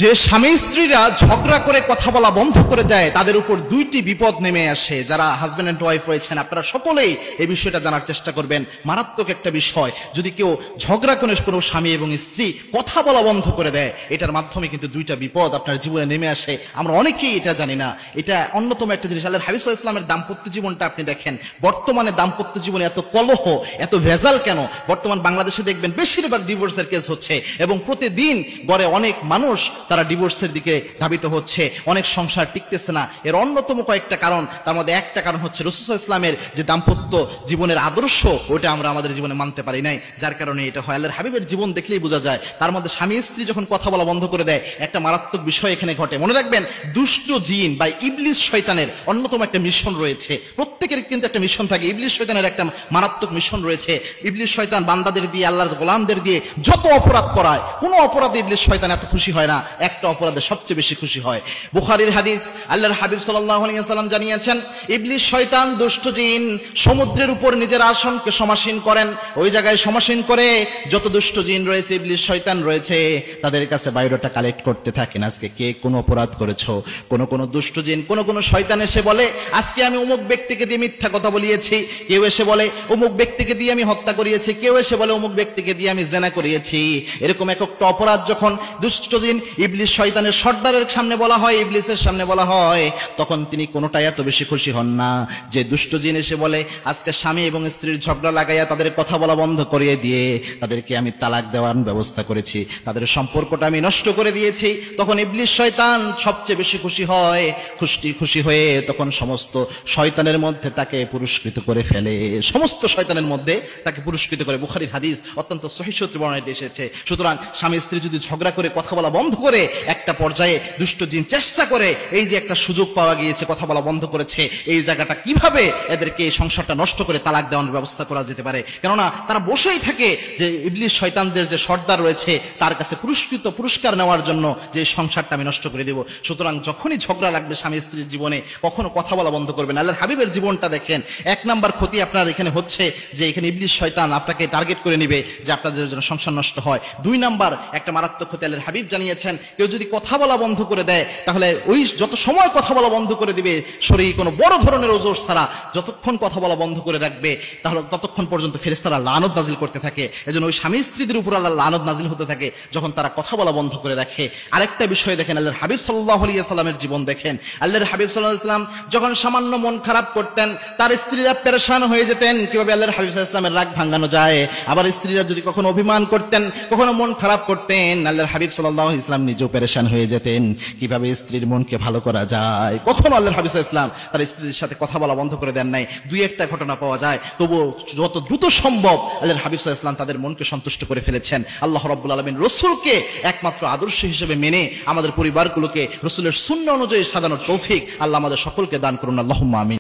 যে স্বামী স্ত্রীরা ঝগড়া করে কথা বলা বন্ধ করে দেয় তাদের উপর দুইটি বিপদ নেমে আসে। যারা হাজব্যান্ড এন্ড ওয়াইফ রয়েছেন আপনারা সকলেই এই বিষয়টা জানার চেষ্টা করবেন। মারাত্মক একটা বিষয়, যদি কেউ ঝগড়া করে কোনো স্বামী এবং স্ত্রী কথা বলা বন্ধ করে দেয়, এটার মাধ্যমে কিন্তু দুইটা বিপদ আপনার জীবনে নেমে আসে। আমরা অনেকেই এটা জানি না। এটা অন্যতম একটা জিনিস। আল্লাহর হাবিব সাল্লাল্লাহু আলাইহি ওয়াসাল্লামের দাম্পত্য জীবনটা আপনি দেখেন। বর্তমানে দাম্পত্য জীবনে এত কলহ, এত ভেজাল কেন? বর্তমান বাংলাদেশে দেখবেন বেশিরভাগ ডিভোর্সের কেস হচ্ছে এবং প্রতিদিন গড়ে অনেক মানুষ তারা ডিভোর্সের দিকে ধাবিত হচ্ছে। অনেক সংসার টিকতেছে না। এর অন্যতম কয়েকটা কারণ, তার মধ্যে একটা কারণ হচ্ছে রাসূল সাল্লাল্লাহু আলাইহি ওয়াসাল্লামের যে দাম্পত্য জীবনের আদর্শ, ওটা আমরা আমাদের জীবনে মানতে পারি নাই, যার কারণে এটা হয়। আল্লাহর হাবিবের জীবন দেখলেই বোঝা যায়। তার মধ্যে স্বামী স্ত্রী যখন কথা বলা বন্ধ করে দেয়, একটা মারাত্মক বিষয় এখানে ঘটে। মনে রাখবেন, দুষ্ট জিন বা ইবলিস শয়তানের অন্যতম একটা মিশন রয়েছে। প্রত্যেকের কিন্তু একটা মিশন থাকে। ইবলিস শয়তানের একটা মারাত্মক মিশন রয়েছে। ইবলিস শয়তান বান্দাদের দিয়ে, আল্লাহর গোলামদের দিয়ে যত অপরাধ করায়, কোনো অপরাধে ইবলিস শয়তান এত খুশি হয় না, একটা অপরাধে সবচেয়ে বেশি খুশি হয়। বুখারীর হাদিস, আল্লাহর হাবিব সাল্লাল্লাহু আলাইহি ওয়াসাল্লাম জানিয়েছেন, ইবলিস শয়তান দুষ্ট জিন সমুদ্রের উপর নিজের আসনকে সমাসীন করেন। ওই জায়গায় সমাসীন করে যত দুষ্ট জিন রয়েছে, ইবলিস শয়তান রয়েছে, তাদের কাছে বায়োডাটা কালেক্ট করতে থাকেন। আজকে কে কোন অপরাধ করেছো? কোন দুষ্ট জিন, কোন শয়তান এসে বলে, আজকে আমি অমুক ব্যক্তিকে দিয়ে মিথ্যা কথা বলিয়েছি। কেউ এসে বলে, অমুক ব্যক্তিকে দিয়ে আমি হত্যা করিয়েছি। কেউ এসে বলে, অমুক ব্যক্তিকে দিয়ে আমি জেনা করিয়েছি। এরকম এক একটা অপরাধ যখন দুষ্ট জিন ইবলিস শয়তানের সর্দারের সামনে বলা হয়, ইবলিসের সামনে বলা হয়, তখন তিনি কোনোটাই এত বেশি খুশি হন না। যে দুষ্ট জিন এসে বলে, আজকে স্বামী এবং স্ত্রীর ঝগড়া লাগাইয়া তাদের কথা বলা বন্ধ করিয়ে দিয়ে তাদেরকে আমি তালাক দেওয়ার ব্যবস্থা করেছি, তাদের সম্পর্কটা আমি নষ্ট করে দিয়েছি, তখন ইবলিস শয়তান সবচেয়ে বেশি খুশি হয়। খুশি হয়ে তখন সমস্ত শয়তানের মধ্যে তাকে পুরস্কৃত করে ফেলে। সমস্ত শয়তানের মধ্যে তাকে পুরস্কৃত করে। বুখারীর হাদিস, অত্যন্ত সহিহ সূত্রে বর্ণনা এসেছে। সুতরাং স্বামী স্ত্রী যদি ঝগড়া করে কথা বলা বন্ধ করে, একটা পর্যায়ে দুষ্ট জিন চেষ্টা করে, এই যে একটা সুযোগ পাওয়া গিয়েছে, কথা বলা বন্ধ করেছে, এই জায়গাটা কিভাবে এদেরকে এই সংসারটা নষ্ট করে তালাক দেওয়ার ব্যবস্থা করা যেতে পারে। কেননা তারা বসেই থাকে যে ইবলিস শয়তানদের যে সর্দার রয়েছে তার কাছে পুরস্কার নেওয়ার জন্য, যে সংসারটা আমি নষ্ট করে দেব। সুতরাং যখনই ঝগড়া লাগবে স্বামী স্ত্রীর জীবনে, কখনো কথা বলা বন্ধ করবেন। আল্লাহর হাবিবের জীবনটা দেখেন। এক নাম্বার ক্ষতি আপনার এখানে হচ্ছে যে এখানে ইবলিস শয়তান আপনাকে টার্গেট করে নিবে যে আপনাদের জন্য সংসার নষ্ট হয়। দুই নাম্বার একটা মারাত্মক ক্ষতি আল্লাহর হাবিব জানিয়েছেন, কেউ যদি কথা বলা বন্ধ করে দেয়, তাহলে ওই যত সময় কথা বলা বন্ধ করে দিবে, শরীরে কোনো বড় ধরনের ওজর ছাড়া যতক্ষণ কথা বলা বন্ধ করে রাখবে, তাহলে ততক্ষণ পর্যন্ত ফেরেশতারা লানত নাজিল করতে থাকে। এজন্য ওই স্বামী স্ত্রীদের উপর আল্লাহ লানত নাজিল হতে থাকে যখন তারা কথা বলা বন্ধ করে রাখে। আরেকটা বিষয় দেখেন, আল্লাহর হাবিব সাল্লাল্লাহু আলাইহি ওয়াসাল্লামের জীবন দেখেন। আল্লাহর হাবিব সাল্লাল্লাহু আলাইহি ওয়াসাল্লাম যখন সামান্য মন খারাপ করতেন, তার স্ত্রীরা পেরেশান হয়ে যেতেন কিভাবে আল্লাহর হাবিব সাল্লাল্লাহু আলাইহি ওয়াসাল্লামের রাগ ভাঙানো যায়। আবার স্ত্রীরা যদি কখনো অভিমান করতেন, কখনো মন খারাপ করতেন, আল্লাহর হাবিব সাল্লাল্লাহু আলাইহি ওয়াসাল্লাম নিজেও পেরেশান হয়ে যেতেন কিভাবে স্ত্রীর মনকে ভালো করা যায়। কখনো আল্লাহর হাবিব সাল্লাল্লাহু আলাইহি ওয়াসাল্লাম তার স্ত্রীর সাথে কথা বলা বন্ধ করে দেন নাই। দুই একটা ঘটনা পাওয়া যায়, তবুও যত দ্রুত সম্ভব আল্লাহর হাবিব সাল্লাল্লাহু আলাইহি ওয়াসাল্লাম তাদের মনকে সন্তুষ্ট করে ফেলেছেন। আল্লাহ রাব্বুল আলামিন রাসূলকে একমাত্র আদর্শ হিসেবে মেনে আমাদের পরিবারগুলোকে রাসূলের সুন্নাহ অনুযায়ী সাজানোর তৌফিক আল্লাহ আমাদের সকলকে দান করুন। আল্লাহুম্মা আমিন।